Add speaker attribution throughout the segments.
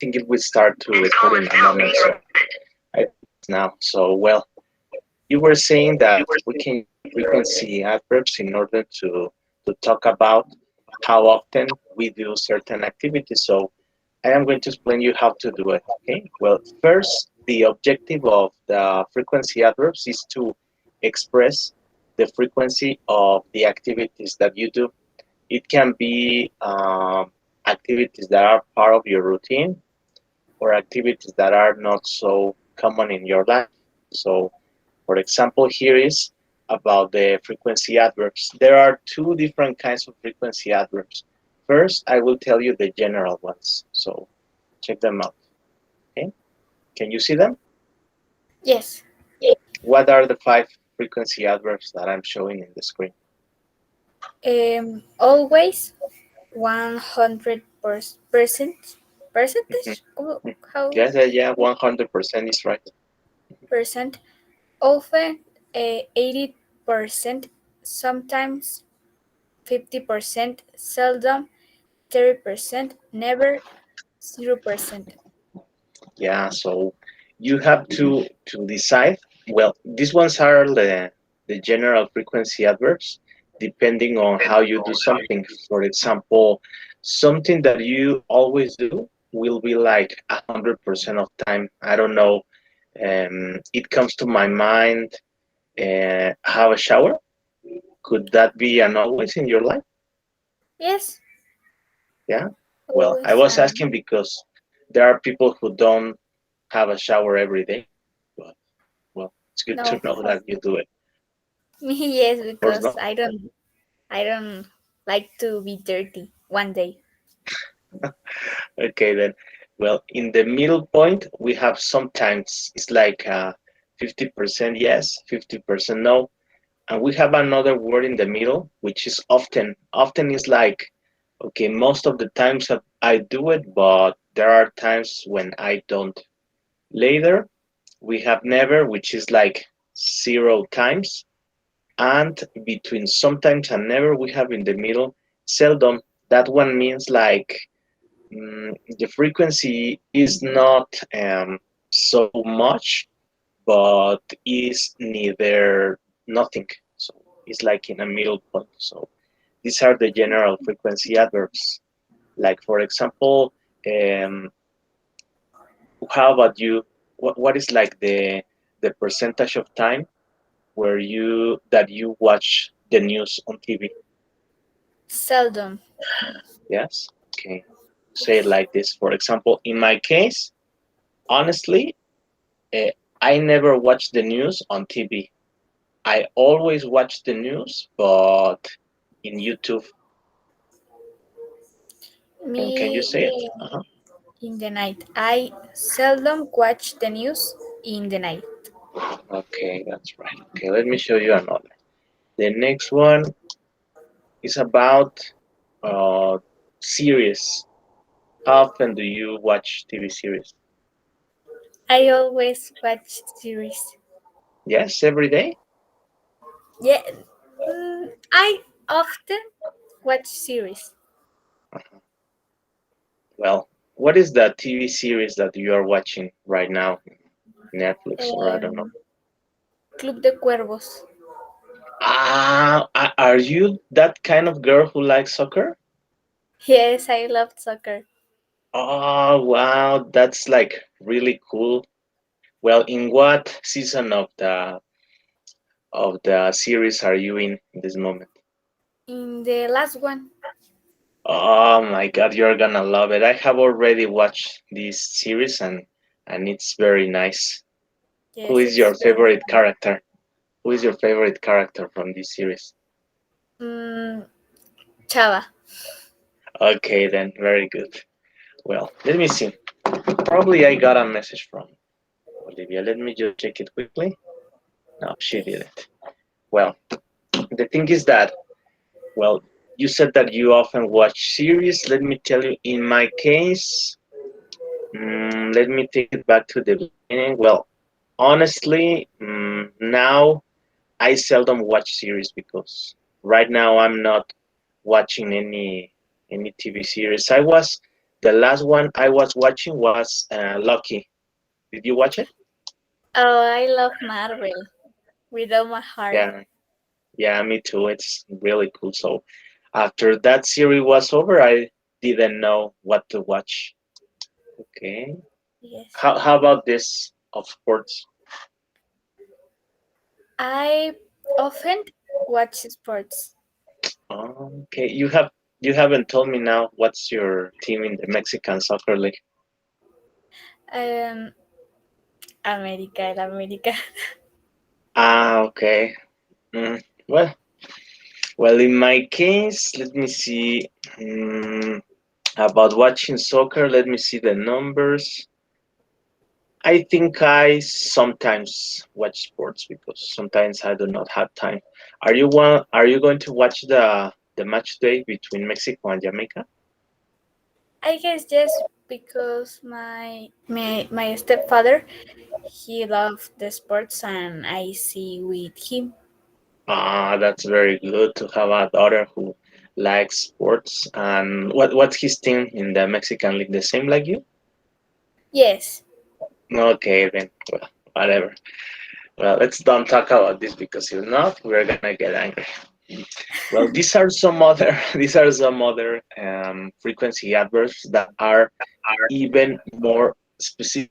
Speaker 1: think it will start to record in a moment. So I think it's now. So well, you were saying that we can use frequency adverbs in order to talk about how often we do certain activities. So I am going to explain you how to do it. Okay. Well, first, the objective of the frequency adverbs is to express the frequency of the activities that you do. It can be activities that are part of your routine or activities that are not so common in your life. So, for example, here is about the frequency adverbs. There are two different kinds of frequency adverbs. First, I will tell you the general ones. So, check them out. Okay, can you see them?
Speaker 2: Yes.
Speaker 1: What are the five frequency adverbs that I'm showing in the screen?
Speaker 2: Always 100%
Speaker 1: Mhm,
Speaker 2: percentage.
Speaker 1: mhm.
Speaker 2: How
Speaker 1: Yes, yeah, 100% is right.
Speaker 2: percent? Often 80%, sometimes 50%, seldom 30%, never 0%.
Speaker 1: Yeah, so you have to decide. Well, these ones are the general frequency adverbs, depending on how you do something. For example, something that you always do will be like 100% of time. I don't know. It comes to my mind. Have a shower. Could that be an always in your life?
Speaker 2: Yes,
Speaker 1: Yeah. Well, I
Speaker 2: always.
Speaker 1: was asking because there are people who don't have a shower every day. But well, it's good
Speaker 2: No,
Speaker 1: to know that you do it.
Speaker 2: me yes,
Speaker 1: Of course,
Speaker 2: because
Speaker 1: not.
Speaker 2: I don't like to be dirty one day.
Speaker 1: Okay, then. Well, in the middle point, we have sometimes it's like 50% yes, 50% no. And we have another word in the middle, which is often. Often is like, okay, most of the times I do it, but there are times when I don't. Later, we have never, which is like 0 times. And between sometimes and never, we have in the middle seldom. That one means like the frequency is not so much, but is neither nothing. So it's like in a middle point. So these are the general frequency adverbs. Like for example, um, how about you? What is like the percentage of time where you watch the news on TV?
Speaker 2: Seldom.
Speaker 1: Yes. Okay. Say it like this. For example, in my case, honestly, uh, I never watch the news on TV. I always watch the news, but in YouTube. Can you
Speaker 2: Me
Speaker 1: say it? Uh-huh.
Speaker 2: in the night. I seldom watch the news in the night.
Speaker 1: Okay, that's right. Okay, let me show you another. The next one is about uh, series. How often do you watch TV series?
Speaker 2: I always watch series.
Speaker 1: Yes, every day?
Speaker 2: Yeah, I often watch series.
Speaker 1: Uh-huh. Well, what is the TV series that you are watching right now? Netflix or I don't know.
Speaker 2: Um, Club de Cuervos.
Speaker 1: Are you that kind of girl who likes soccer?
Speaker 2: Yes, I love soccer.
Speaker 1: Oh, wow, that's like really cool. Well, in what season of the series are you in this moment?
Speaker 2: In the last one,
Speaker 1: Oh my God, you're gonna love it. I have already watched this series and it's very nice. Who
Speaker 2: yes,
Speaker 1: is your
Speaker 2: it's very
Speaker 1: favorite
Speaker 2: fun.
Speaker 1: character? Who is your favorite character from this series?
Speaker 2: Mm, Chava.
Speaker 1: Okay, then, very good. Well, let me see. Probably I got a message from Olivia. Let me just check it quickly. No, she
Speaker 2: Yes.
Speaker 1: didn't. Well, the thing is that, well, you said that you often watch series. Let me tell you, in my case, let me take it back to the beginning. Well, honestly, now I seldom watch series because right now I'm not watching any TV series. I was The last one I was watching was Lucky. Did you watch it?
Speaker 2: Oh, I love Marvel with all my heart.
Speaker 1: Yeah, yeah, me too. It's really cool. So after that series was over, I didn't know what to watch. Okay.
Speaker 2: Yes.
Speaker 1: How about this of sports?
Speaker 2: I often watch sports.
Speaker 1: Okay, you haven't told me now what's your team in the Mexican soccer league.
Speaker 2: Um, America, el América.
Speaker 1: Ah, okay. Mm, well, well, in my case, let me see. About watching soccer, let me see the numbers. I think I sometimes watch sports because sometimes I do not have time. Are you going to watch the match today between Mexico and Jamaica?
Speaker 2: I guess yes, because my stepfather he loved the sports and I see with him.
Speaker 1: Ah, that's very good to have a daughter who likes sports. And what's his team in the Mexican league? The same like you?
Speaker 2: Yes.
Speaker 1: Okay, then. Well, whatever. Well, let's don't talk about this because if not, we're gonna get angry. Well, these are some other these are some other frequency adverbs that are even more specific.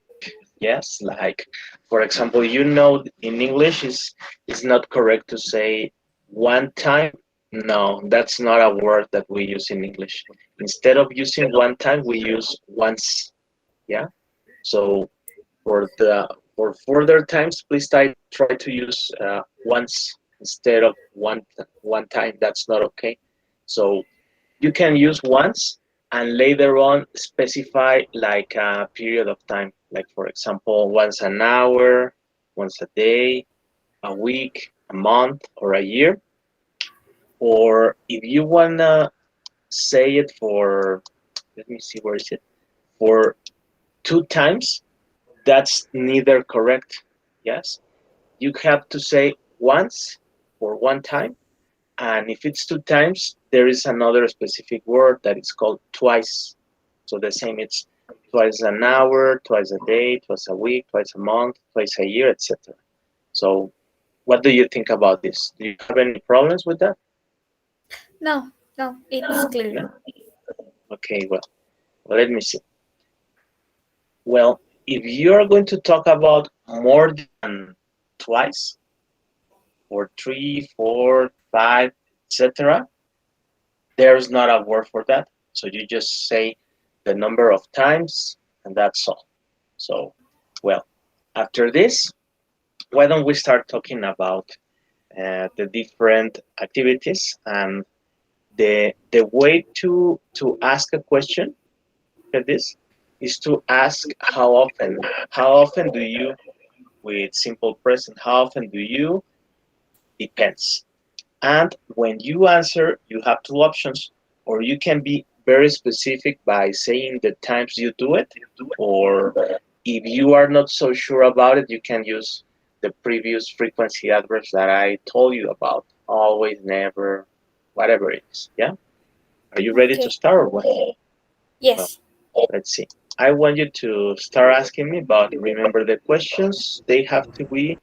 Speaker 1: Yes, like for example, in English is not correct to say one time. No, that's not a word that we use in English. Instead of using one time, we use once. Yeah. So for the for further times, please try to use once instead of one time. That's not okay. So you can use once and later on specify like a period of time, like for example, once an hour, once a day, a week, a month, or a year. Or if you wanna say it for, let me see, where is it? For two times, that's neither correct. Yes, you have to say once for one time, and if it's two times, there is another specific word that is called twice. So the same, it's twice an hour, twice a day, twice a week, twice a month, twice a year, etc. So what do you think about this? Do you have any problems with that?
Speaker 2: No, no, it's clear.
Speaker 1: No? Okay, well, let me see. Well, if you're going to talk about more than twice, or three, four, five, etc., there's not a word for that. So you just say the number of times, and that's all. So, well, after this, why don't we start talking about the different activities and the way to ask a question for this is to ask how often. How often do you with simple present? How often do you? Depends. And when you answer, you have two options, or you can be very specific by saying the times you do it, or if you are not so sure about it, you can use the previous frequency adverbs that I told you about. Always, never, whatever it is. Yeah? Are you ready to
Speaker 2: Okay.
Speaker 1: start or what? Well,
Speaker 2: Yes.
Speaker 1: let's see. I want you to start asking me, but remember the questions, they have to be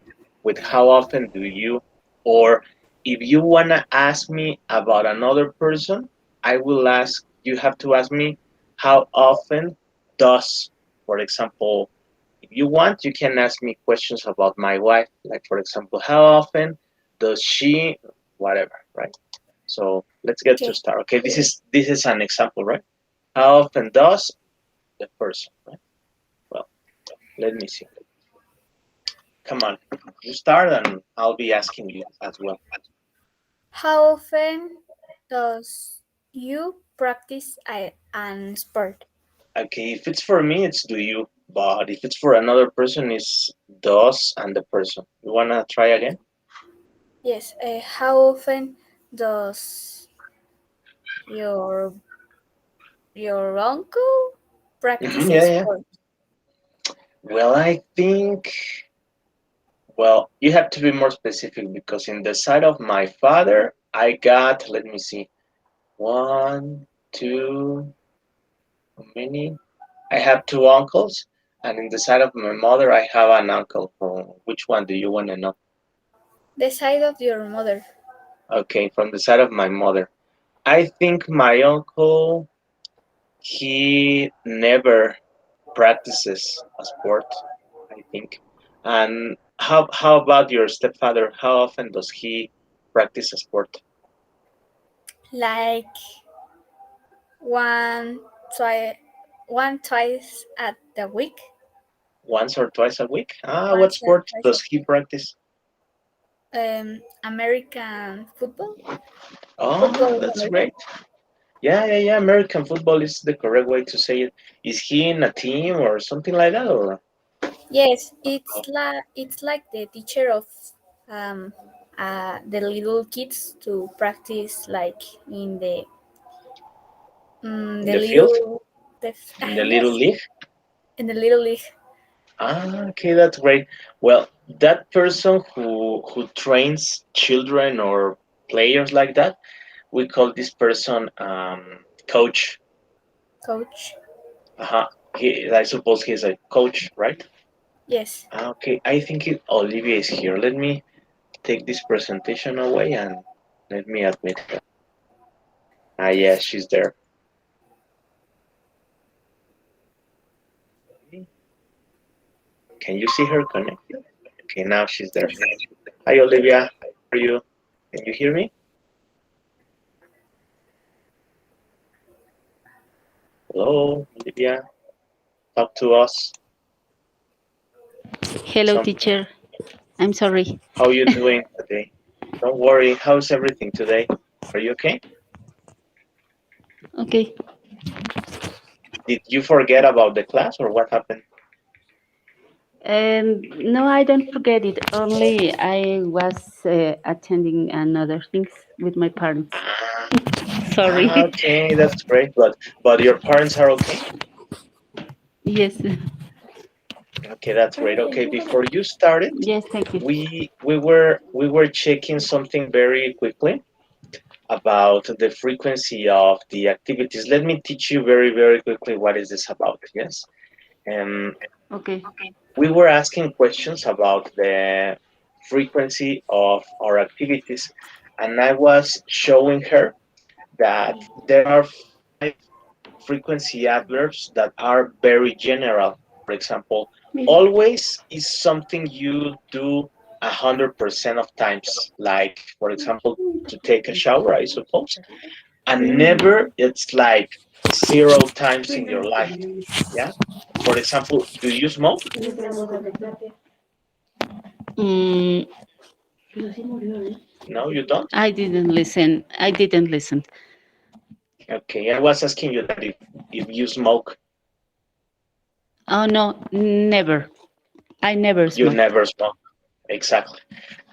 Speaker 1: with how often do you, or if you want to ask me about another person, I will ask, you have to ask me how often does, for example, if you want, you can ask me questions about my wife, like for example, how often does she, whatever, right? So let's get to
Speaker 2: Okay.
Speaker 1: start. Okay, this is an example, right? How often does the person, right? Well, let me see. Come on, you start and I'll be asking you as well.
Speaker 2: How often does you practice an sport?
Speaker 1: Okay, if it's for me, it's do you. But if it's for another person, it's does and the person. You wanna try again?
Speaker 2: Yes. How often does your your uncle practice a
Speaker 1: Yeah, yeah.
Speaker 2: sport?
Speaker 1: Well, I think. Well, you have to be more specific because in the side of my father, I got. Let me see. One, two. How many? I have two uncles, and in the side of my mother, I have an uncle. Which one do you want to know?
Speaker 2: The side of your mother.
Speaker 1: Okay, from the side of my mother. I think my uncle, he never practices a sport, I think. And how about your stepfather? How often does he practice a sport?
Speaker 2: Like one twice twice at the week.
Speaker 1: Once or twice a week? What
Speaker 2: Once or
Speaker 1: sport
Speaker 2: twice a
Speaker 1: does he practice?
Speaker 2: American football.
Speaker 1: Oh,
Speaker 2: Football is
Speaker 1: that's
Speaker 2: American.
Speaker 1: great. Yeah. American football is the correct way to say it. Is he in a team or something like that, or?
Speaker 2: Yes,
Speaker 1: Oh,
Speaker 2: it's like the teacher of um the little kids to practice like in
Speaker 1: in
Speaker 2: the
Speaker 1: the field,
Speaker 2: little
Speaker 1: in the little
Speaker 2: yes,
Speaker 1: league?
Speaker 2: in the little league.
Speaker 1: Okay, that's great. Well, that person who trains children or players like that, we call this person coach.
Speaker 2: Coach.
Speaker 1: Uh-huh. I suppose he's a coach, right?
Speaker 2: Yes.
Speaker 1: Okay, I think Olivia is here. Let me take this presentation away and let me admit her. Yes, she's there. Can you see her connected? Okay, now she's there.
Speaker 2: Yes.
Speaker 1: Hi, Olivia. How are you? Can you hear me? Hello, Olivia. Talk to us.
Speaker 3: Hello,
Speaker 1: Some,
Speaker 3: teacher. I'm sorry.
Speaker 1: how are you doing today? Don't worry. How's everything today? Are you okay?
Speaker 3: Okay.
Speaker 1: Did you forget about the class or what happened?
Speaker 3: No, I don't forget it. Only I was attending another things with my parents.
Speaker 1: Ah,
Speaker 3: Sorry.
Speaker 1: okay, that's great. But your parents are okay?
Speaker 3: Yes.
Speaker 1: Okay, that's great. Okay, before you started,
Speaker 3: Yes, thank you.
Speaker 1: we were checking something very quickly about the frequency of the activities. Let me teach you very quickly what is this about. Yes. Um,
Speaker 3: Okay.
Speaker 1: we were asking questions about the frequency of our activities, and I was showing her that there are five frequency adverbs that are very general. For example,
Speaker 3: Mira.
Speaker 1: always is something you do 100% of times, like for example, to take a shower, I suppose, and never it's like zero times in your life. Yeah. For example, do you smoke?
Speaker 3: Mm,
Speaker 1: No, you don't.
Speaker 3: I didn't listen. I didn't listen.
Speaker 1: Okay, I was asking you that if you smoke,
Speaker 3: Oh no, never. I never
Speaker 1: you
Speaker 3: smoked.
Speaker 1: never smoke. Exactly.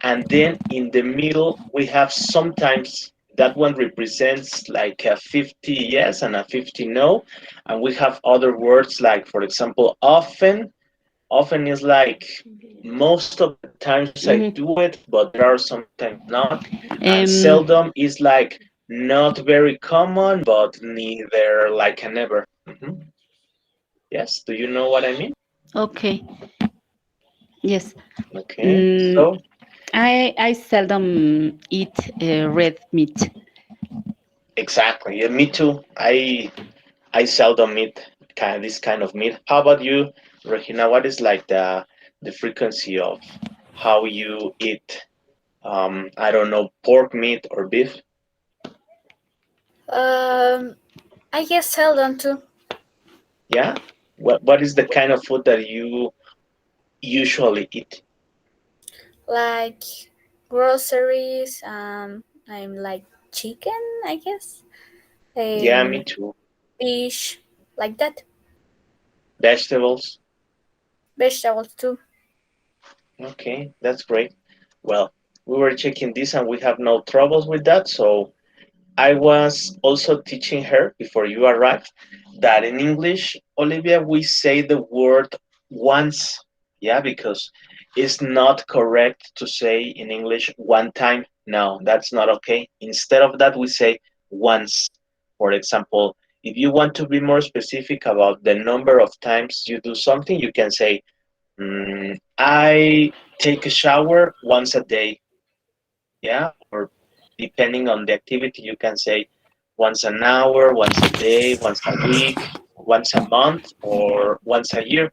Speaker 1: And then in the middle, we have sometimes that one represents like a 50 yes and a 50 no. And we have other words like, for example, often. Often is like most of the times I
Speaker 3: Hmm.
Speaker 1: do it, but there are sometimes not. And
Speaker 3: Um.
Speaker 1: seldom is like not very common, but neither like a never. Yes, do you know what I mean?
Speaker 3: Okay. Yes.
Speaker 1: Okay,
Speaker 3: Mm,
Speaker 1: so
Speaker 3: I seldom eat red meat.
Speaker 1: exactly. Yeah, me too. I seldom eat this kind of meat. How about you, Regina? What is like the frequency of how you eat? I don't know, pork meat or beef.
Speaker 2: Um, I guess seldom too.
Speaker 1: Yeah. What is the kind of food that you usually eat?
Speaker 2: Like groceries. I'm like chicken. I guess.
Speaker 1: Yeah, me
Speaker 2: Um,
Speaker 1: too.
Speaker 2: fish, like that.
Speaker 1: Vegetables.
Speaker 2: Vegetables too.
Speaker 1: Okay, that's great. Well, we were checking this and we have no troubles with that, so I was also teaching her before you arrived that in English, Olivia, we say the word once, yeah, because it's not correct to say in English one time. No, that's not okay. Instead of that, we say once. For example, If you want to be more specific about the number of times you do something, you can say, I take a shower once a day. Yeah, or depending on the activity, you can say once an hour, once a day, once a week, once a month, or once a year.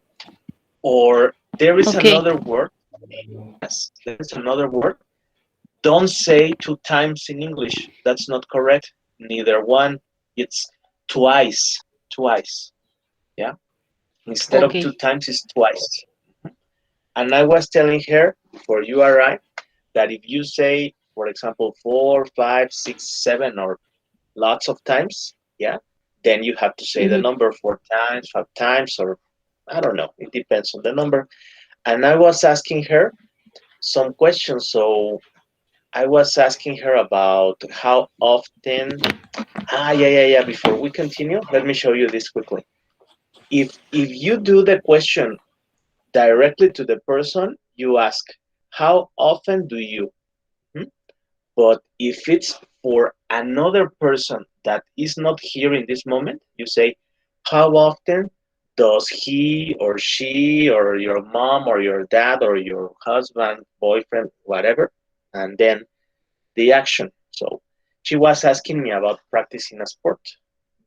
Speaker 1: Or there is
Speaker 3: Okay.
Speaker 1: another word. Yes, there is another word. Don't say two times in English. That's not correct. Neither one. It's twice. Twice. Yeah. Instead of two
Speaker 3: Okay.
Speaker 1: times, it's twice. And I was telling her, for you are right, that if you say, for example, four, five, six, seven, or lots of times, yeah, then you have to say the
Speaker 3: Mhm.
Speaker 1: number four times, five times, or I don't know. It depends on the number. And I was asking her some questions. So I was asking her about how often. Yeah, yeah, yeah. Before we continue, let me show you this quickly. If you do the question directly to the person, you ask, "How often do you?" Hmm? But if it's for another person that is not here in this moment, you say, "How often does he or she or your mom or your dad or your husband, boyfriend, whatever?" And then the action. So she was asking me about practicing a sport.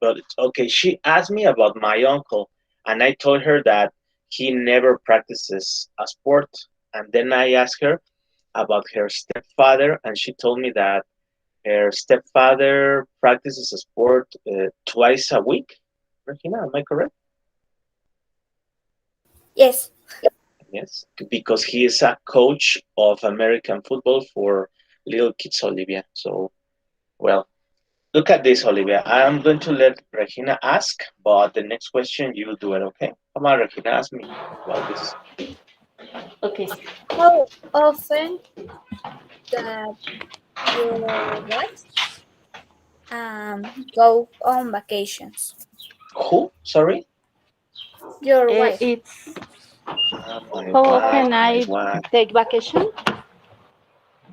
Speaker 1: But okay, she asked me about my uncle, and I told her that he never practices a sport. And then I asked her about her stepfather, and she told me that her stepfather practices a sport twice a week. Regina, am I correct?
Speaker 2: Yes.
Speaker 1: Yes, because he is a coach of American football for little kids, Olivia. So, well, look at this, Olivia. I'm going to let Regina ask, but the next question you do it, okay? Come on, Regina, ask me about this.
Speaker 3: Okay.
Speaker 2: How often that your wife go on vacations?
Speaker 1: Who? Sorry?
Speaker 2: Your wife.
Speaker 3: It's
Speaker 1: My
Speaker 3: how
Speaker 1: wife,
Speaker 3: often
Speaker 1: my
Speaker 3: I
Speaker 1: wife.
Speaker 3: take vacation?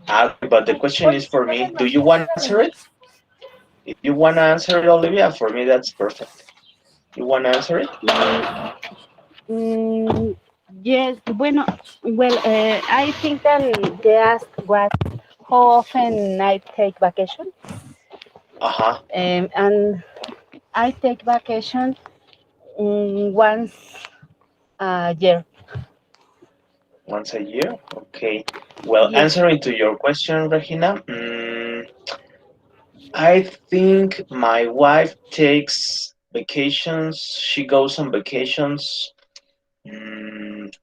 Speaker 1: Okay, but the question is for me. Do you want to answer it? If you want to answer it, Olivia, for me that's perfect. You want to answer it?
Speaker 3: Mm, mm, yes. Bueno. Well, I think that they asked what how often I take vacation,
Speaker 1: Uh-huh.
Speaker 3: and I take vacation once a year.
Speaker 1: Once a year? Okay. Well,
Speaker 3: Yes.
Speaker 1: answering to your question, Regina, I think my wife takes vacations. She goes on vacations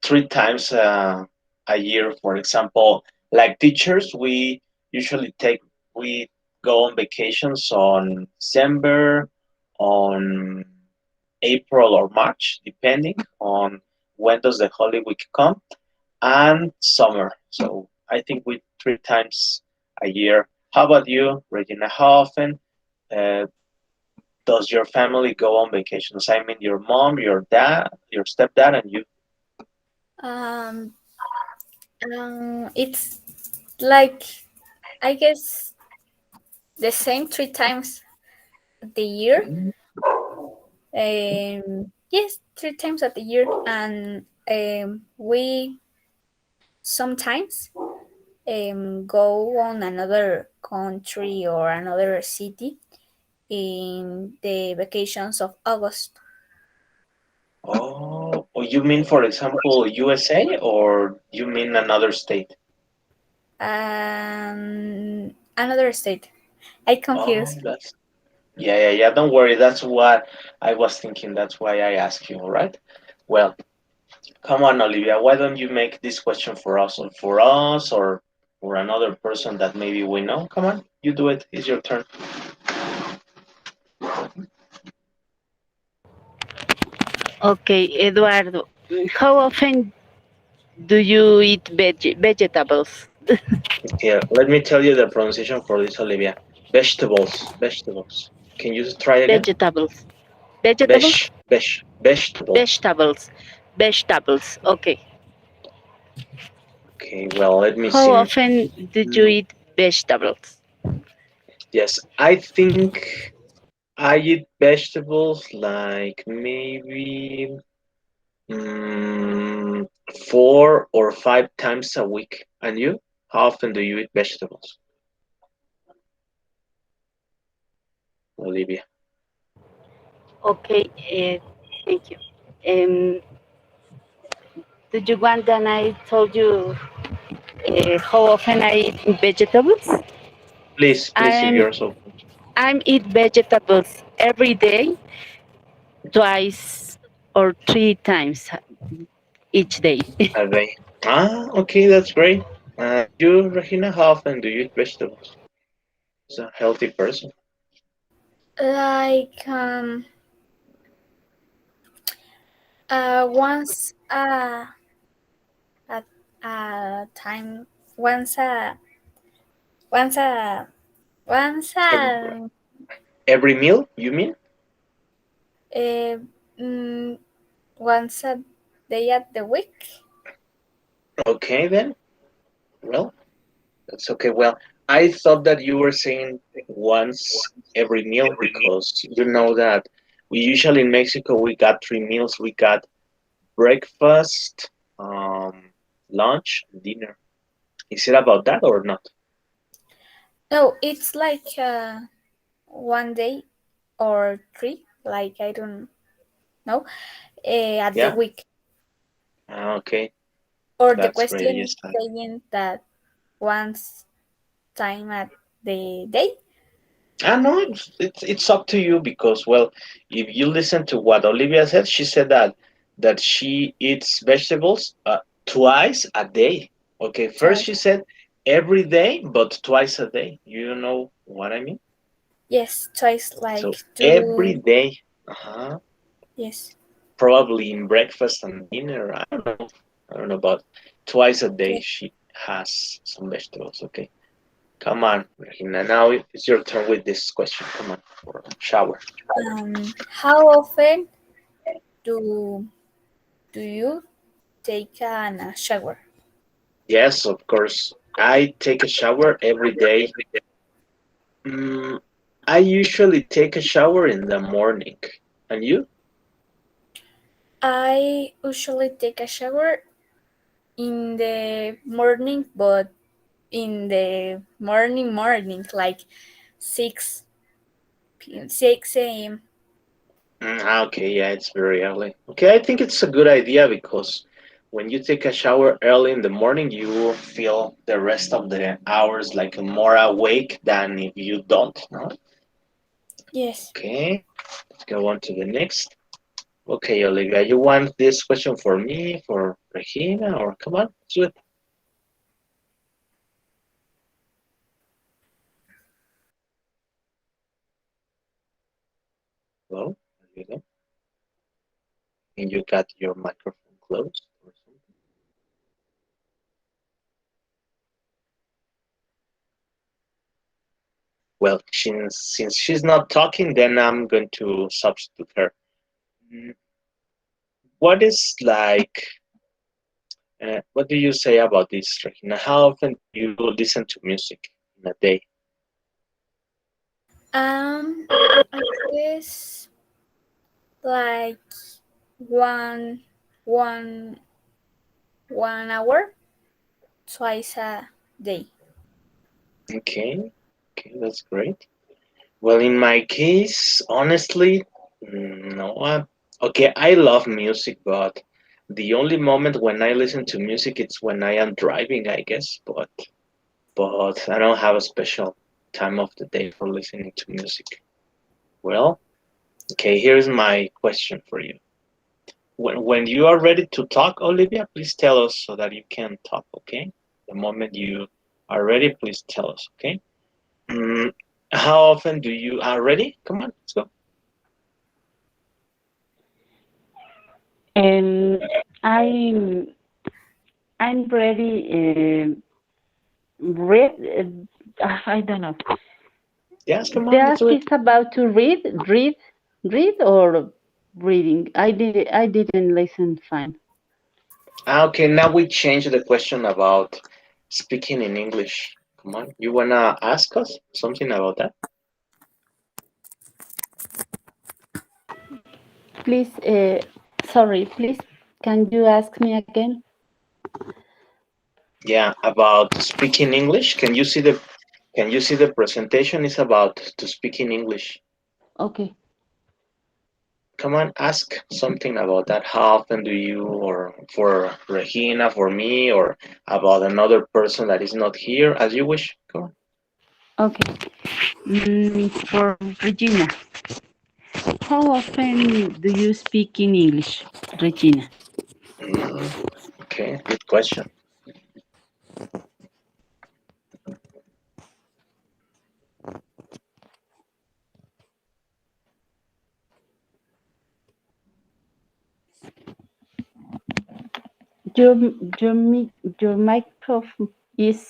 Speaker 1: three times a year. For example, like teachers, we go on vacations on December, on April or March, depending on when does the Holy Week come, and summer. So I think we three times a year. How about you, Regina? How often uh, does your family go on vacations? I mean, your mom, your dad, your stepdad, and you.
Speaker 2: Um, it's like, I guess, the same 3 times the year.
Speaker 1: Mm.
Speaker 2: Yes, 3 times at the year, and we sometimes go on another country or another city in the vacations of August.
Speaker 1: Oh, you mean, for example, USA, or you mean another state?
Speaker 2: Another state. I
Speaker 1: Oh,
Speaker 2: confused.
Speaker 1: that's yeah, yeah, yeah. Don't worry. That's what I was thinking. That's why I asked you. All right. Well, come on, Olivia. Why don't you make this question for us, or for another person that maybe we know? Come on, you do it. It's your turn.
Speaker 3: Okay, Eduardo. How often do you eat vegetables?
Speaker 1: Here, let me tell you the pronunciation for this, Olivia. Vegetables, vegetables. Can you try again?
Speaker 3: Vegetables. Vegetables?
Speaker 1: Vegetables.
Speaker 3: Vegetables. Vegetables. Okay.
Speaker 1: Okay, well, let me
Speaker 3: How
Speaker 1: see.
Speaker 3: often do you
Speaker 1: Mm,
Speaker 3: eat vegetables?
Speaker 1: yes, I think. I eat vegetables like maybe mm, 4 or 5 times a week. And you? How often do you eat vegetables, Olivia?
Speaker 3: Okay, thank you. Um, do you want that I told you how often I eat vegetables?
Speaker 1: Please, if
Speaker 3: I'm
Speaker 1: you're so
Speaker 3: I'm eat vegetables every day, twice or three times each day.
Speaker 1: are they? Ah, okay, that's great. You, Regina, how often do you eat vegetables? As a healthy person.
Speaker 2: Like once a, a time, once a once a once
Speaker 1: Ev-
Speaker 2: a
Speaker 1: Every meal, you mean?
Speaker 2: uh, mm, once a day at the week.
Speaker 1: Okay, then. Well, that's okay. Well, I thought that you were saying once every meal because you know that we usually in Mexico we got 3 meals. We got breakfast, lunch, and dinner. Is it about that or not?
Speaker 2: No, it's like one day or three. Like I don't know. At the
Speaker 1: Yeah.
Speaker 2: week,
Speaker 1: Okay,
Speaker 2: or the
Speaker 1: that's great.
Speaker 2: question
Speaker 1: Yes.
Speaker 2: is saying that once time at the day.
Speaker 1: No, it's up to you because well, if you listen to what Olivia said, she said that she eats vegetables twice a day. Okay, first
Speaker 2: Twice.
Speaker 1: she said every day, but twice a day. You know what I mean?
Speaker 2: Yes, twice
Speaker 1: So
Speaker 2: like
Speaker 1: every
Speaker 2: two.
Speaker 1: day, uh-huh,
Speaker 2: Yes.
Speaker 1: probably in breakfast and dinner. I don't know. I don't know, but twice a day
Speaker 2: Yes.
Speaker 1: she has some vegetables. Okay, come on, Regina. Now it's your turn with this question. Come on, for a shower.
Speaker 2: How often do do you take a shower?
Speaker 1: Yes, of course. I take a shower every day. Mm, I usually take a shower in the morning. And you?
Speaker 2: I usually take a shower in the morning, but in the morning, like 6 a.m.
Speaker 1: Okay, yeah, it's very early. Okay, I think it's a good idea because when you take a shower early in the morning, you will feel the rest of the hours like more awake than if you don't. No?
Speaker 2: Yes.
Speaker 1: Okay, let's go on to the next. Okay, Olivia, you want this question for me, for Regina, or come on, let's do it. Well, you know, and you got your microphone closed or something. Well, since she's not talking, then I'm going to substitute her. Mm, What is like? What do you say about this, Regina? How often do you listen to music in a day?
Speaker 2: Um, I guess like one, one, 1 hour twice a day.
Speaker 1: Okay, okay, that's great. Well, in my case, honestly, no. Okay, I love music, but the only moment when I listen to music it's when I am driving, I guess. But I don't have a special time of the day for listening to music. Well, okay, here's my question for you. When you are ready to talk, Olivia, please tell us so that you can talk, okay? The moment you are ready, please tell us, okay? Mm, how often do you are ready? Come on, let's go.
Speaker 3: And I'm I'm ready. Read. I don't know.
Speaker 1: Yes, come
Speaker 3: The
Speaker 1: on, let's do
Speaker 3: ask
Speaker 1: it.
Speaker 3: is about to read or reading. I didn't listen fine.
Speaker 1: Okay, now we change the question about speaking in English. Come on, you wanna ask us something about that?
Speaker 3: please, sorry, please, can you ask me again?
Speaker 1: Yeah, about speaking English. Can you see the presentation is about to speak in English?
Speaker 3: Okay.
Speaker 1: Come on, ask something about that. How often do you, or for Regina, for me, or about another person that is not here, as you wish. Come on.
Speaker 3: Okay. For Regina, how often do you speak in English, Regina?
Speaker 1: Mm, okay, good question.
Speaker 3: Your your your microphone is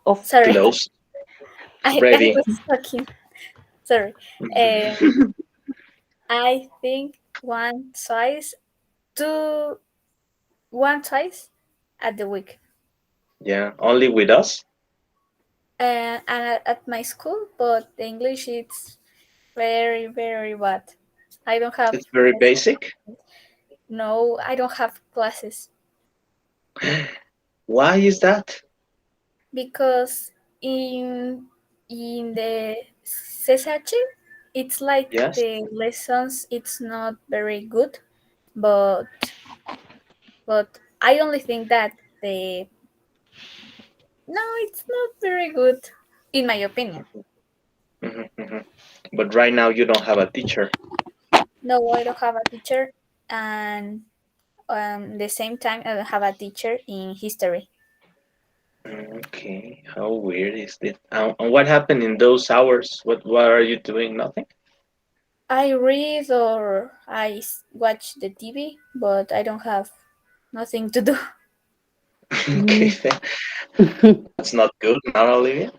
Speaker 3: off.
Speaker 2: Sorry,
Speaker 1: Close,
Speaker 2: I
Speaker 1: ready.
Speaker 2: was talking. Sorry.
Speaker 1: Mhm.
Speaker 2: Um, I think two, one twice at the week.
Speaker 1: Yeah, only with us.
Speaker 2: And at my school, but the English it's very, very bad. I don't have
Speaker 1: It's very basic.
Speaker 2: no, I don't have classes
Speaker 1: Why is that?
Speaker 2: because in the CSH it's like
Speaker 1: Yes.
Speaker 2: the lessons it's not very good, but I only think that the no, it's not very good in my opinion.
Speaker 1: Hmm, hmm. But right now you don't have a teacher.
Speaker 2: No, I don't have a teacher, and the same time I don't have a teacher in history.
Speaker 1: Okay, how weird is it? And what happened in those hours? What are you doing? Nothing.
Speaker 2: I read or watch the TV, but I don't have nothing to do.
Speaker 1: Okay,
Speaker 3: Mm.
Speaker 1: that's not good, now, Olivia.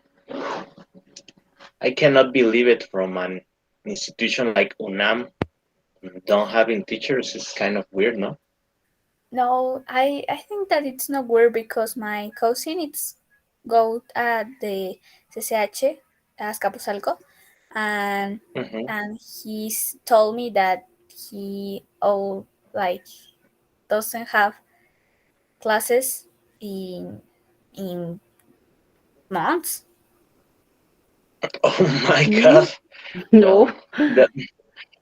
Speaker 1: I cannot believe it from an institution like UNAM. Don't having teachers is kind of weird, no?
Speaker 2: No, I think that it's not weird because my cousin it's go at the CCH Azcapotzalco, and
Speaker 1: Hmm.
Speaker 2: he's told me that he like doesn't have classes in months.
Speaker 1: Oh my
Speaker 3: Mm.
Speaker 1: God.
Speaker 3: No.
Speaker 1: Well, that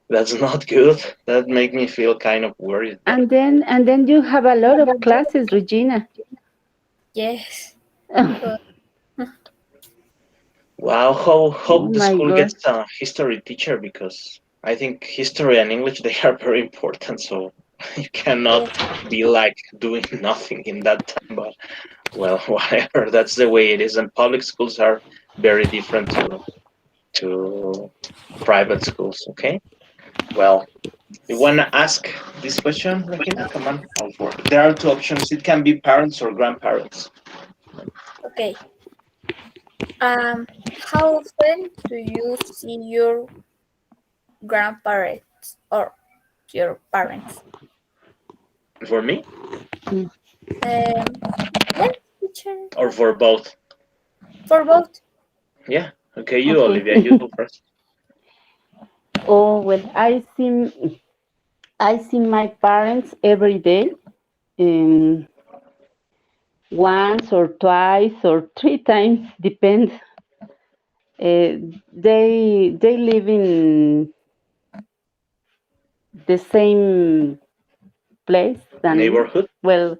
Speaker 1: that's not good. That make me feel kind of worried. But
Speaker 3: And then you have a lot of classes, Regina.
Speaker 2: Yes, but
Speaker 1: wow,
Speaker 3: Oh
Speaker 1: hope the
Speaker 3: my
Speaker 1: school
Speaker 3: God.
Speaker 1: gets a history teacher because I think history and English they are very important. So you cannot
Speaker 2: yes,
Speaker 1: be like doing nothing in that time. But well, whatever. That's the way it is. And public schools are very different to private schools. Okay. Well, you wanna ask this question, Regina? Come on. There are two options. It can be parents or grandparents.
Speaker 2: okay. How often do you see your grandparents or your parents?
Speaker 1: For me
Speaker 3: Mm.
Speaker 2: Um, yes, teacher,
Speaker 1: or for both?
Speaker 2: for both.
Speaker 1: Yeah. Okay, you,
Speaker 3: Okay.
Speaker 1: Olivia, you go first.
Speaker 3: Oh well, I see my parents every day, um, once or twice or three times, depends. They live in the same place than me.
Speaker 1: Neighborhood?
Speaker 3: Well,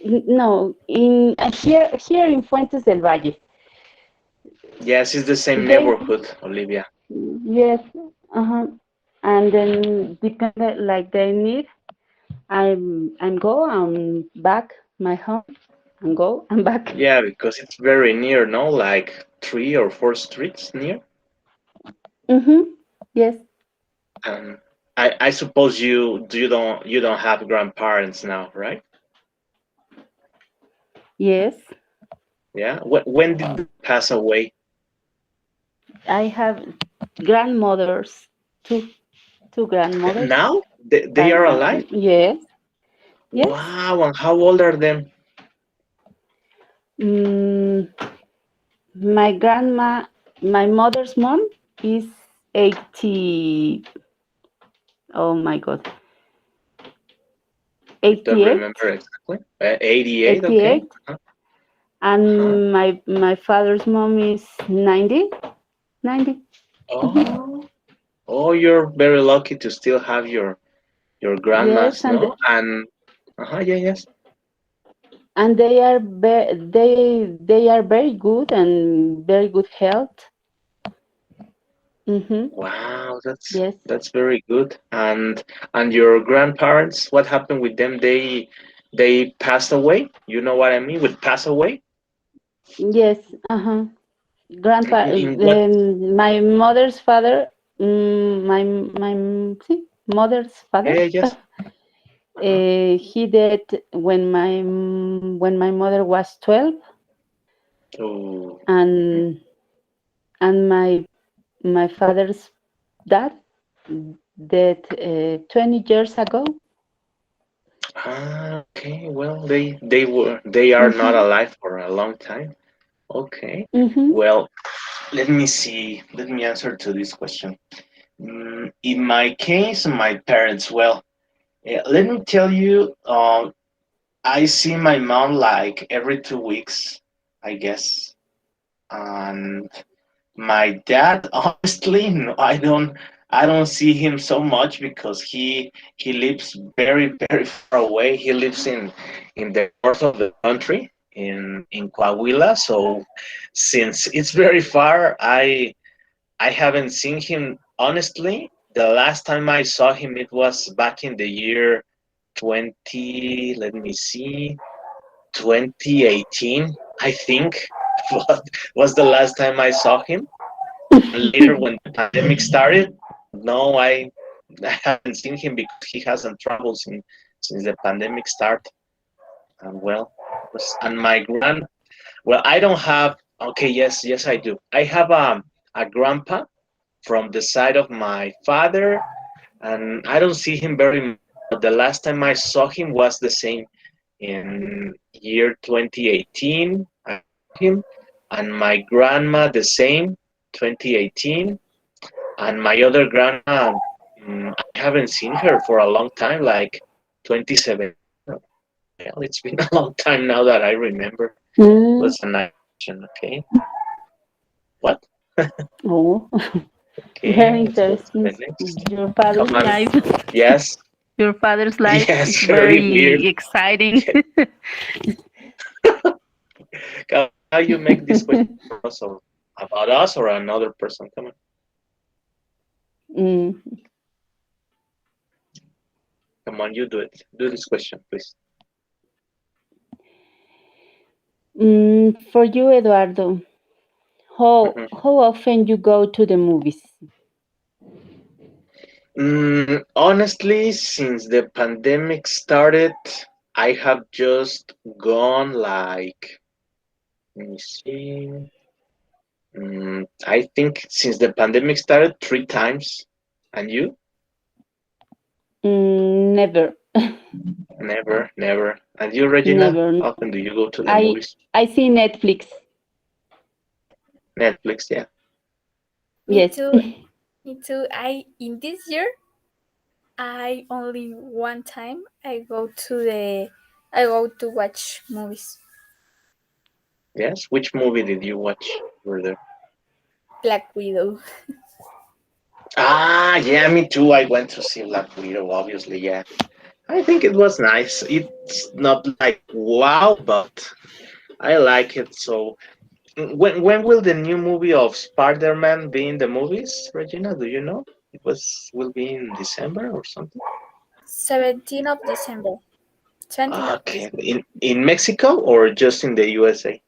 Speaker 3: no, in here in Fuentes del Valle.
Speaker 1: Yes, it's the same
Speaker 3: They
Speaker 1: neighborhood, Olivia.
Speaker 3: Yes, uh-huh. And then depending like they need, I'm go and back my home and go and back.
Speaker 1: Yeah, because it's very near, no? Like three or four streets near.
Speaker 3: Mm-hmm. Yes,
Speaker 1: Um, I suppose you don't have grandparents now, right?
Speaker 3: yes.
Speaker 1: Yeah. When did they pass away?
Speaker 3: I have grandmothers, two two grandmothers.
Speaker 1: Now they are
Speaker 3: And
Speaker 1: alive.
Speaker 3: yes, yes.
Speaker 1: Wow, and how old are them?
Speaker 3: Mm, my grandma, my mother's mom is 80, Oh my God,
Speaker 1: You don't
Speaker 3: 88,
Speaker 1: remember exactly? 88, okay.
Speaker 3: 88,
Speaker 1: Uh-huh.
Speaker 3: and my father's mom is 90, 90. Mhm.
Speaker 1: Oh, oh, you're very lucky to still have your
Speaker 3: Yes,
Speaker 1: grandmas, no? And yeah, yes.
Speaker 3: they are they are very good and very good health. Mm-hmm.
Speaker 1: Wow,
Speaker 3: Yes.
Speaker 1: that's very good. And your grandparents, what happened with them? They passed away. You know what I mean with pass away?
Speaker 3: Yes. Uh-huh. Grandpa,
Speaker 1: In what?
Speaker 3: my mother's father, my see, mother's
Speaker 1: Yeah,
Speaker 3: father,
Speaker 1: yeah, yes. Uh-huh.
Speaker 3: he died when my mother was 12,
Speaker 1: Oh, mhm.
Speaker 3: and my father's dad died 20 years ago.
Speaker 1: Okay. Well, they are not
Speaker 3: Mm-hmm.
Speaker 1: alive for a long time. Okay.
Speaker 3: Mm-hmm.
Speaker 1: Well, let me see. Let me answer to this question. In my case, my parents. Well, let me tell you. I see my mom like every 2 weeks, I guess. And my dad, honestly, no, I don't see him so much because he lives very very far away. He lives in the north of the country in Coahuila. So since it's very far, I haven't seen him. Honestly, the last time I saw him, it was back in the year 20. Let me see. 2018, I think, was the last time I saw him. And later, when the pandemic started, no, I haven't seen him because he hasn't traveled since the pandemic started. And well, and my well, I don't have. Okay, yes, yes, I do. I have a grandpa from the side of my father, and I don't see him very much. But the last time I saw him was the same in year 2018. I saw him, and my grandma the same, 2018, and my other grandma, I haven't seen her for a long time, like 2017. Well, it's been a long time now that I remember.
Speaker 3: Mm.
Speaker 1: Was a nice question. Okay, what?
Speaker 3: Oh,
Speaker 1: Okay,
Speaker 3: very
Speaker 1: let's go to the
Speaker 3: interesting.
Speaker 1: next.
Speaker 3: Your
Speaker 1: Come
Speaker 3: father's
Speaker 1: on.
Speaker 3: life.
Speaker 1: Yes,
Speaker 3: Your father's life is
Speaker 1: yes, very weird.
Speaker 3: very exciting.
Speaker 1: How you make this question for us or about us or another person? Come on.
Speaker 3: Mm.
Speaker 1: Come on, you do it. Do this question, please.
Speaker 3: For you, Eduardo,
Speaker 1: Mhm.
Speaker 3: how often you go to the movies?
Speaker 1: Honestly, since the pandemic started, I have just gone like, let me see. I think since the pandemic started, 3 times. And you?
Speaker 3: Never,
Speaker 1: Never, never. And you, Regina?
Speaker 3: never.
Speaker 1: How often do you go to the
Speaker 3: I
Speaker 1: movies?
Speaker 3: I see Netflix.
Speaker 1: Netflix, yeah.
Speaker 2: Me
Speaker 3: Yes.
Speaker 2: too. Me too. I in this year I only one time I go to watch movies.
Speaker 1: Yes. Which movie did you watch? Were there?
Speaker 2: Black Widow.
Speaker 1: Yeah, me too. I went to see Black Widow, obviously, yeah. I think it was nice. It's not like wow, but I like it. So, when will the new movie of Spider-Man be in the movies, Regina? Do you know? It will be in December or something.
Speaker 2: 17th of December. 20th of
Speaker 1: Okay,
Speaker 2: December
Speaker 1: in Mexico or just in the USA?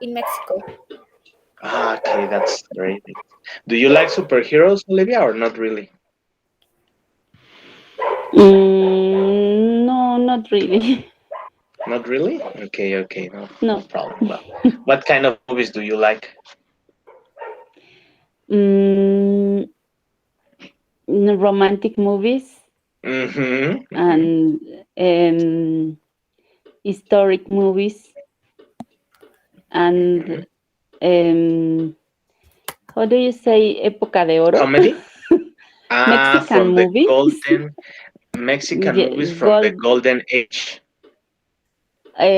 Speaker 2: in Mexico.
Speaker 1: Okay, that's great. Do you like superheroes, Olivia, or not really?
Speaker 3: No, not really.
Speaker 1: Not really? Okay, okay, no, no
Speaker 3: No.
Speaker 1: problem. Well, what kind of movies do you like?
Speaker 3: Mm, Romantic movies
Speaker 1: Mm-hmm. Mm-hmm.
Speaker 3: and historic movies and
Speaker 1: Mm-hmm.
Speaker 3: um, how do you say época de oro?
Speaker 1: Comedy? Ah,
Speaker 3: Mexican
Speaker 1: from the
Speaker 3: movies.
Speaker 1: golden Mexican
Speaker 3: Yeah,
Speaker 1: movies from the
Speaker 3: gold,
Speaker 1: golden age.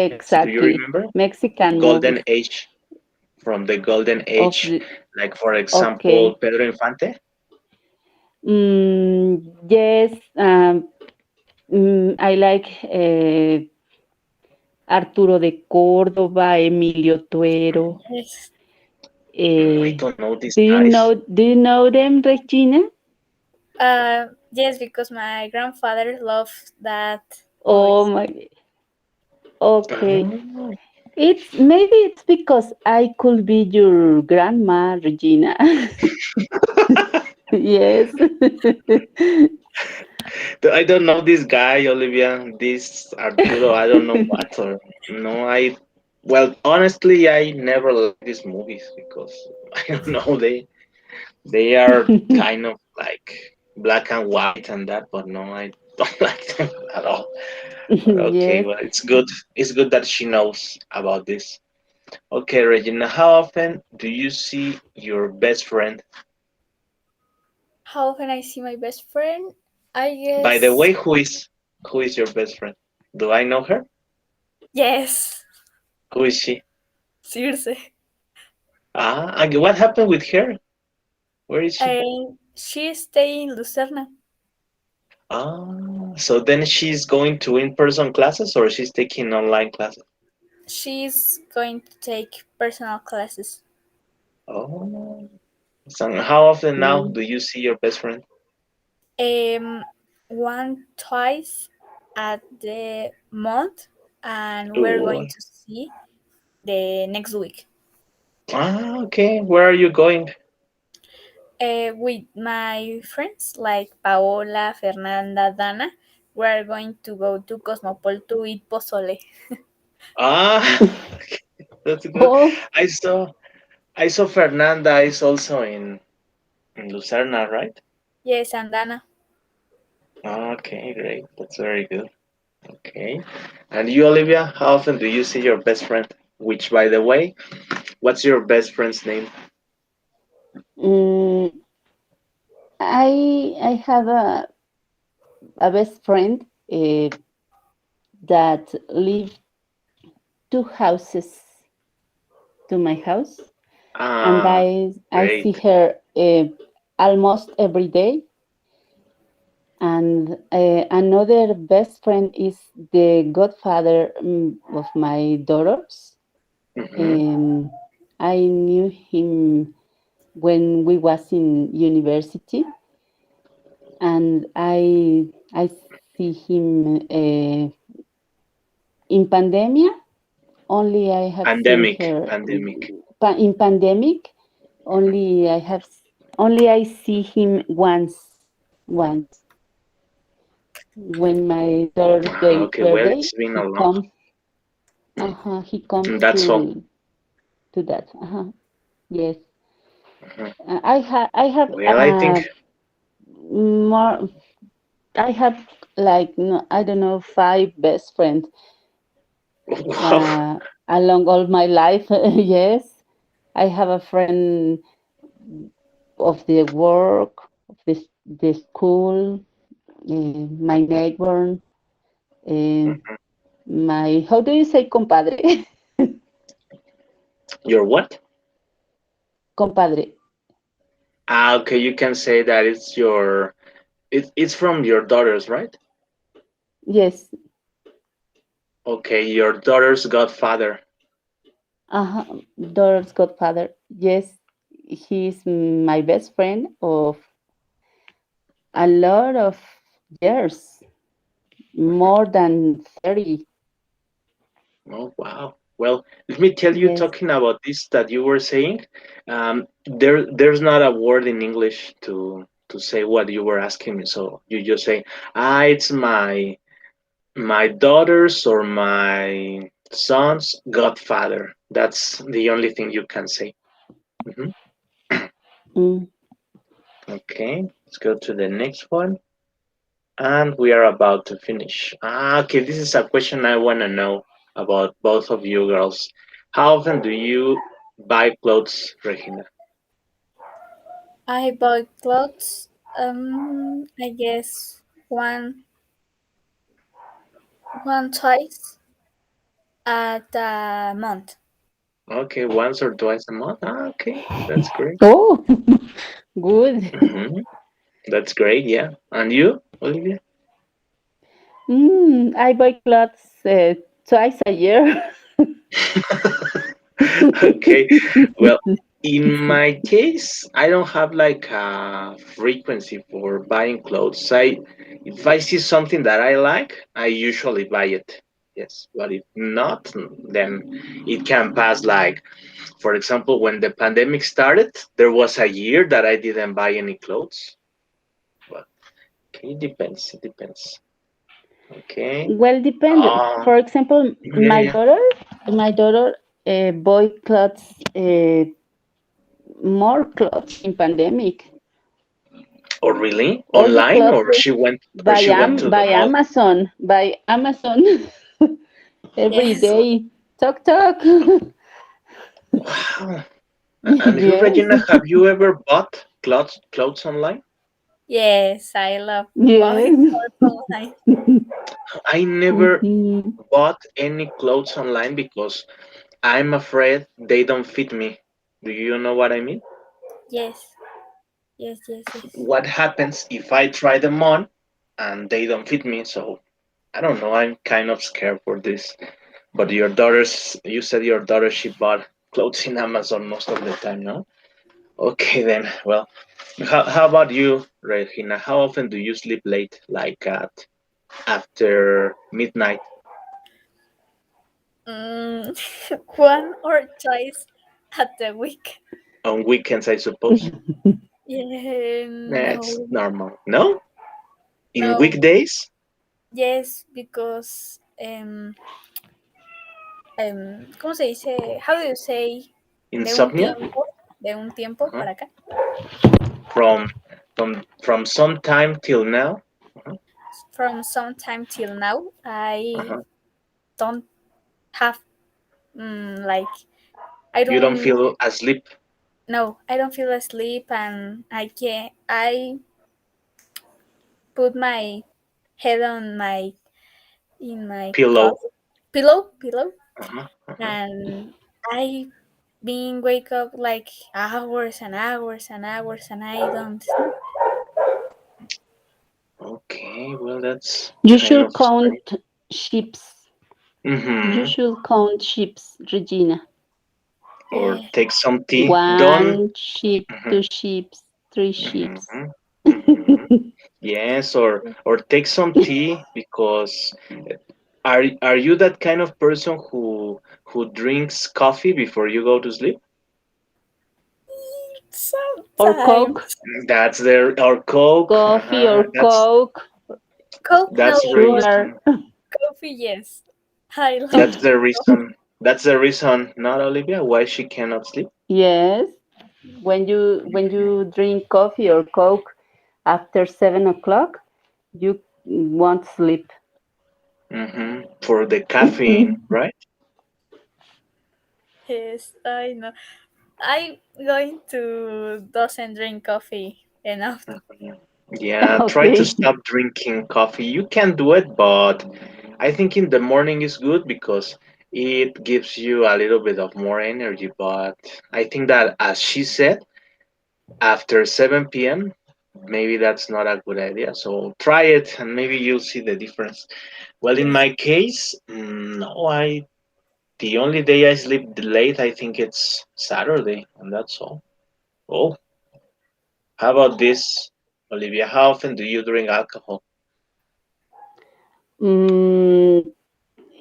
Speaker 1: Yes, do you
Speaker 3: exactly.
Speaker 1: remember?
Speaker 3: Mexican
Speaker 1: Golden
Speaker 3: movies
Speaker 1: age, from the golden
Speaker 3: of
Speaker 1: age,
Speaker 3: the,
Speaker 1: like for example,
Speaker 3: okay.
Speaker 1: Pedro Infante.
Speaker 3: Yes, I like Arturo de Córdoba, Emilio Tuero.
Speaker 2: Yes.
Speaker 1: I
Speaker 3: Eh,
Speaker 1: don't know these
Speaker 3: do you
Speaker 1: guys.
Speaker 3: know them, Regina?
Speaker 2: Yes, because my grandfather loved that
Speaker 3: Oh
Speaker 2: movies.
Speaker 3: my, okay.
Speaker 1: Oh.
Speaker 3: It's because I could be your grandma, Regina. Yes.
Speaker 1: I don't know this guy, Olivia. This Arturo. I don't know what or no. Well, honestly, I never like these movies because I don't know they are kind of like black and white and that, but no, I don't like them at all. But okay,
Speaker 3: Yes.
Speaker 1: well, it's good. It's good that she knows about this. Okay, Regina, how often do you see your best friend?
Speaker 2: How can I see my best friend? I
Speaker 1: By the
Speaker 2: guess
Speaker 1: way, who is your best friend? Do I know her?
Speaker 2: yes.
Speaker 1: Who is she?
Speaker 2: Seriously.
Speaker 1: What happened with her? Where is she?
Speaker 2: And she stay in Lucerna.
Speaker 1: So then she's going to in-person classes or she's taking online classes?
Speaker 2: She's going to take personal classes.
Speaker 1: Oh, so how often now
Speaker 3: Mm.
Speaker 1: do you see your best friend?
Speaker 2: Um, one twice at the month, and we're
Speaker 1: Oh,
Speaker 2: going to see the next week.
Speaker 1: okay. Where are you going?
Speaker 2: With my friends like Paola, Fernanda, Dana, we're going to go to Cosmopol to eat pozole.
Speaker 1: Ah, that's good.
Speaker 3: Oh,
Speaker 1: I saw I saw Fernanda is also in Lucerna, right?
Speaker 2: Yes, and Dana.
Speaker 1: Okay, great. That's very good. Okay. And you, Olivia, how often do you see your best friend? Which, by the way, what's your best friend's name?
Speaker 3: mm, I have a best friend that live 2 houses to my house, and
Speaker 1: Ah,
Speaker 3: I see
Speaker 1: great.
Speaker 3: her almost every day. And another best friend is the godfather of my daughters.
Speaker 1: Mm-hmm.
Speaker 3: Um, I knew him when we was in university, and I see him in pandemia. Only I have seen
Speaker 1: Pandemic,
Speaker 3: her
Speaker 1: pandemic.
Speaker 3: in pandemic. Only I see him once when my daughter's
Speaker 1: Okay, well,
Speaker 3: birthday.
Speaker 1: it's been a
Speaker 3: He
Speaker 1: long.
Speaker 3: comes. He comes
Speaker 1: That's all.
Speaker 3: to that. Yes.
Speaker 1: Mhm.
Speaker 3: I have
Speaker 1: Well, I think.
Speaker 3: more. I have like no, I don't know, 5 best friends
Speaker 1: Wow.
Speaker 3: along all my life. Yes, I have a friend of the work, of the school, my neighbor, uh, my, how do you say compadre?
Speaker 1: Your what?
Speaker 3: Compadre.
Speaker 1: Okay, you can say that it's your. It's from your daughters, right?
Speaker 3: Yes,
Speaker 1: Okay, your daughter's godfather.
Speaker 3: daughter's godfather. Yes, he's my best friend of a lot of years, more than 30.
Speaker 1: Oh, wow. Well, let me tell you,
Speaker 3: Yes.
Speaker 1: talking about this that you were saying, there's not a word in English to say what you were asking me. So you just say, it's my daughter's or my son's godfather. That's the only thing you can say. Hmm.
Speaker 3: Mm.
Speaker 1: Okay, let's go to the next one. And we are about to finish. Okay, this is a question I want to know about both of you girls. How often do you buy clothes, Regina?
Speaker 2: I buy clothes I guess one twice at a month.
Speaker 1: Okay, once or twice a month. Ah, okay, that's great.
Speaker 3: Oh, good.
Speaker 1: Hmm. That's great. Yeah. And you, Olivia?
Speaker 3: I buy clothes twice a year.
Speaker 1: Okay. Well, in my case, I don't have like a frequency for buying clothes. If I see something that I like, I usually buy it. Yes, but if not, then it can pass. Like, for example, when the pandemic started, there was a year that I didn't buy any clothes. But okay, it depends. It depends. Okay.
Speaker 3: Well, depend. For example,
Speaker 1: Yeah, yeah.
Speaker 3: my daughter buy clothes, more clothes in pandemic.
Speaker 1: Or really
Speaker 3: All the
Speaker 1: online,
Speaker 3: clothes
Speaker 1: or she went to the
Speaker 3: by
Speaker 1: mall.
Speaker 3: Amazon every
Speaker 2: Yes,
Speaker 3: day. Talk talk.
Speaker 1: Wow. And you,
Speaker 3: Yes,
Speaker 1: Regina, have you ever bought clothes online?
Speaker 2: yes, I love buying
Speaker 3: yes.
Speaker 2: clothes online.
Speaker 1: I never
Speaker 3: Mhm.
Speaker 1: bought any clothes online because I'm afraid they don't fit me. Do you know what I mean?
Speaker 2: Yes, yes, yes, yes.
Speaker 1: What happens if I try them on and they don't fit me? So I don't know. I'm kind of scared for this. But you said your daughter, she bought clothes in Amazon most of the time, no? Okay, then. Well, how about you, Regina? How often do you sleep late, like at after midnight
Speaker 2: Mm, one or twice at the week.
Speaker 1: on weekends? I suppose.
Speaker 2: Yeah,
Speaker 1: That's
Speaker 2: no,
Speaker 1: normal. No, in
Speaker 2: no.
Speaker 1: weekdays,
Speaker 2: Yes, because ¿cómo se dice? How do you say de un
Speaker 1: insomnia.
Speaker 2: tiempo, de un tiempo
Speaker 1: Uh-huh.
Speaker 2: para acá?
Speaker 1: From from some time till now. Uh-huh.
Speaker 2: From some time till now, I
Speaker 1: Uh-huh.
Speaker 2: don't have like I
Speaker 1: You don't
Speaker 2: don't
Speaker 1: feel asleep.
Speaker 2: no, I don't feel asleep, and I can't. I put my head on my in my
Speaker 1: Pillow.
Speaker 2: pillow,
Speaker 1: Uh-huh. Uh-huh.
Speaker 2: and I being wake up like hours and hours and hours, and I don't sleep.
Speaker 1: Okay, well that's
Speaker 3: You
Speaker 1: kind of
Speaker 3: should
Speaker 1: strange.
Speaker 3: count ships. You
Speaker 1: Mm-hmm.
Speaker 3: should count ships, Regina.
Speaker 1: Or
Speaker 2: Yeah.
Speaker 1: take some tea. Don't.
Speaker 3: One ship,
Speaker 1: Mm-hmm.
Speaker 3: two ships, three ships.
Speaker 1: Mm-hmm. Mm-hmm. Yes, or take some tea because are you that kind of person who drinks coffee before you go to sleep?
Speaker 3: Or Coke,
Speaker 2: Sometimes
Speaker 1: That's the or Coke.
Speaker 3: coffee
Speaker 1: Uh-huh.
Speaker 3: or Coke,
Speaker 2: Coke, no,
Speaker 1: That's the
Speaker 2: but
Speaker 3: sugar.
Speaker 1: reason.
Speaker 2: coffee, yes. I
Speaker 1: That's
Speaker 2: love
Speaker 1: the
Speaker 2: coffee.
Speaker 1: reason. That's the reason, not Olivia, why she cannot sleep.
Speaker 3: Yes, when you drink coffee or Coke after 7 o'clock, you won't sleep.
Speaker 1: For the caffeine, right?
Speaker 2: Yes, I know. I'm going to doesn't drink coffee enough.
Speaker 1: Mhm. Yeah, try to
Speaker 3: Okay.
Speaker 1: stop drinking coffee. You can do it, but I think in the morning is good because it gives you a little bit of more energy. But I think that, as she said, after 7 p.m., maybe that's not a good idea. So try it and maybe you'll see the difference. Well, in
Speaker 2: Yes,
Speaker 1: my case, no, the only day I sleep late, I think it's Saturday, and that's all. Oh, how about this, Olivia? How often do you drink alcohol?
Speaker 3: Mm,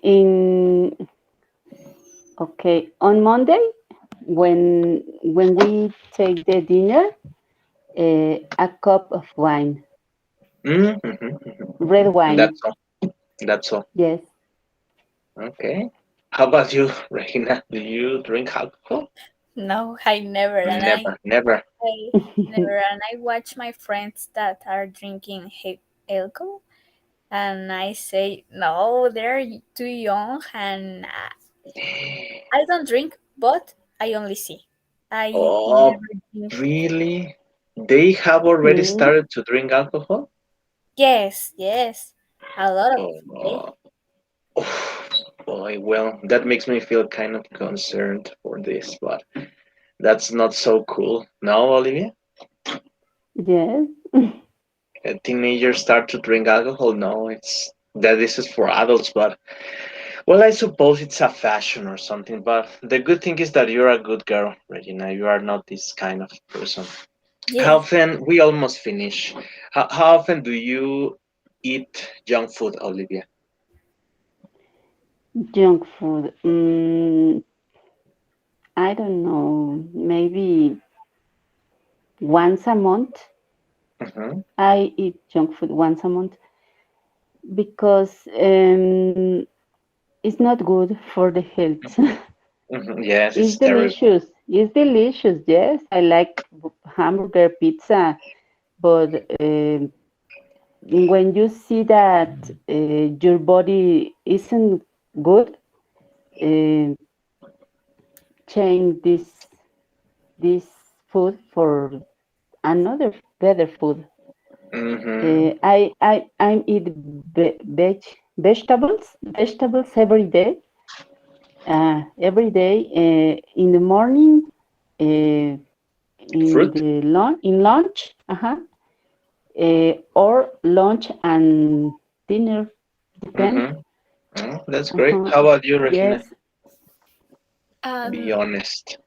Speaker 3: in okay, on Monday when we take the dinner, a cup of wine, red wine.
Speaker 1: That's all. That's all.
Speaker 3: Yes.
Speaker 1: Okay. How about you, Regina? Do you drink alcohol?
Speaker 2: no, I never,
Speaker 1: Never, never.
Speaker 2: I never, and I watch my friends that are drinking alcohol, and I say no, they're too young, and I don't drink, but I only see. I
Speaker 1: Oh,
Speaker 2: never drink.
Speaker 1: really? They have already
Speaker 3: Mm,
Speaker 1: started to drink alcohol?
Speaker 2: Yes, yes. A lot of
Speaker 1: Oh,
Speaker 2: they.
Speaker 1: boy, well, that makes me feel kind of concerned for this, but that's not so cool. No, Olivia?
Speaker 3: yes.
Speaker 1: Teenagers start to drink alcohol? No, it's that this is for adults, but well, I suppose it's a fashion or something. But the good thing is that you're a good girl, Regina. You are not this kind of person. How
Speaker 2: Yes.
Speaker 1: often, we almost finish. How often do you eat junk food, Olivia?
Speaker 3: Junk food. I don't know. Maybe once a month.
Speaker 1: Hmm.
Speaker 3: I eat junk food once a month because it's not good for the health.
Speaker 1: Hmm. Yes,
Speaker 3: It's
Speaker 1: it's terrible.
Speaker 3: delicious. It's delicious. Yes, I like hamburger, pizza, but when you see that your body isn't good, uh, change this food for another better food.
Speaker 1: Hmm.
Speaker 3: I'm eat vegetables every day in the morning,
Speaker 1: Fruit?
Speaker 3: in lunch, or lunch and dinner, depend.
Speaker 1: Hmm. Oh, that's great.
Speaker 3: Uh-huh.
Speaker 1: How about you, Regina?
Speaker 3: Yes,
Speaker 1: Be
Speaker 2: Um,
Speaker 1: honest.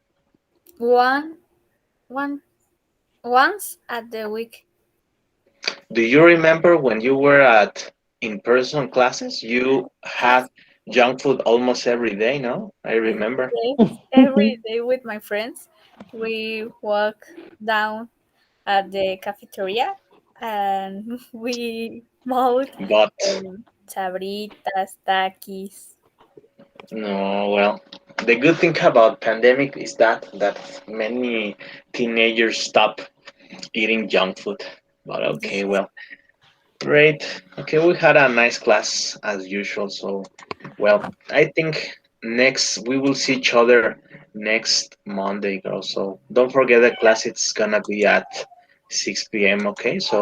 Speaker 2: one, one, once at the week.
Speaker 1: Do you remember when you were at in-person classes? You had junk food almost every day, no? I remember.
Speaker 2: Yes, every day with my friends, we walk down at the cafeteria and we bought
Speaker 1: But
Speaker 2: sabritas, takis.
Speaker 1: no, well, the good thing about pandemic is that many teenagers stop eating junk food. But okay,
Speaker 2: Yes.
Speaker 1: well, great. Okay, we had a nice class as usual. So, well, I think next we will see each other next Monday, girls. So don't forget the class. It's gonna be at 6 p.m. Okay, so